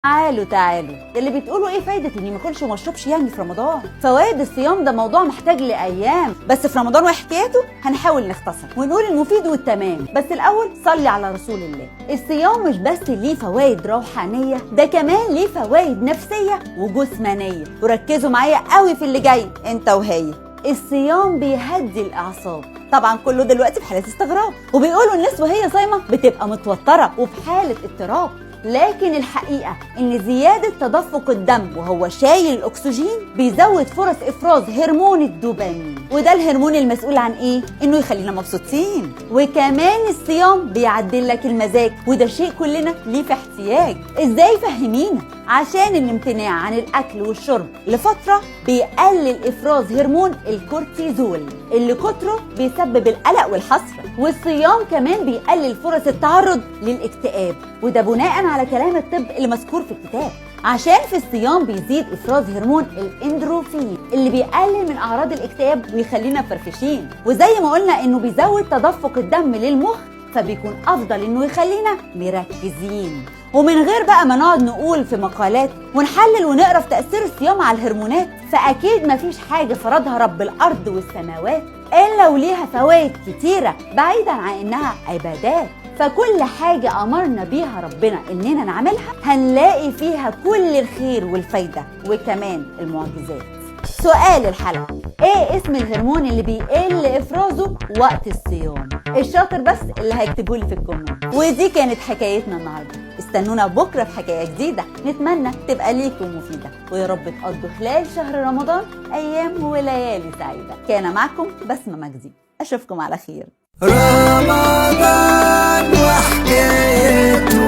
تعالوا ده اللي بتقولوا ايه فايدة اني ما اكلش وما اشربش يعني في رمضان؟ فوائد الصيام ده موضوع محتاج لايام، بس في رمضان وحكايته هنحاول نختصر ونقول المفيد والتمام. بس الاول صلي على رسول الله. الصيام مش بس ليه فوائد روحانية، ده كمان ليه فوائد نفسية وجسمانية. وركزوا معايا قوي في اللي جاي انت وهي. الصيام بيهدي الاعصاب، طبعا كله دلوقتي في حالة استغراب، وبيقولوا الناس وهي صايمة بتبقى متوترة وفي حالة اضطراب، لكن الحقيقة ان زيادة تدفق الدم وهو شايل الاكسجين بيزود فرص افراز هرمون الدوبامين، وده الهرمون المسؤول عن ايه؟ انه يخلينا مبسوطين. وكمان الصيام بيعدل لك المزاج، وده شيء كلنا ليه في احتياج. ازاي؟ فهمينا. عشان الامتناع عن الاكل والشرب لفترة بيقلل افراز هرمون الكورتيزول اللي كتره بيسبب القلق والحسرة، والصيام كمان بيقلل فرص التعرض للاكتئاب، وده بناء على كلام الطب اللي مذكور في الكتاب. عشان في الصيام بيزيد افراز هرمون الاندروفين اللي بيقلل من اعراض الاكتئاب ويخلينا فرفشين، وزي ما قلنا انه بيزود تدفق الدم للمخ، فبيكون افضل انه يخلينا مركزين. ومن غير بقى ما نقعد نقول في مقالات ونحلل ونقرا في تاثير الصيام على الهرمونات، فاكيد مفيش حاجه فرضها رب الارض والسماوات الا وليها فوائد كتيره بعيدا عن انها عبادات. فكل حاجة أمرنا بيها ربنا إننا نعملها هنلاقي فيها كل الخير والفايدة وكمان المعجزات. سؤال الحلقة: إيه اسم الهرمون اللي بيقل إفرازه وقت الصيام؟ الشاطر بس اللي هيكتبه لي في الكومنت. ودي كانت حكايتنا النهاردة، استنونا بكرة في حكاية جديدة نتمنى تبقى ليكم مفيدة، ويا رب تقضوا خلال شهر رمضان أيام وليالي سعيدة. كان معكم بسمة مجدي، أشوفكم على خير. رمضان وحكايته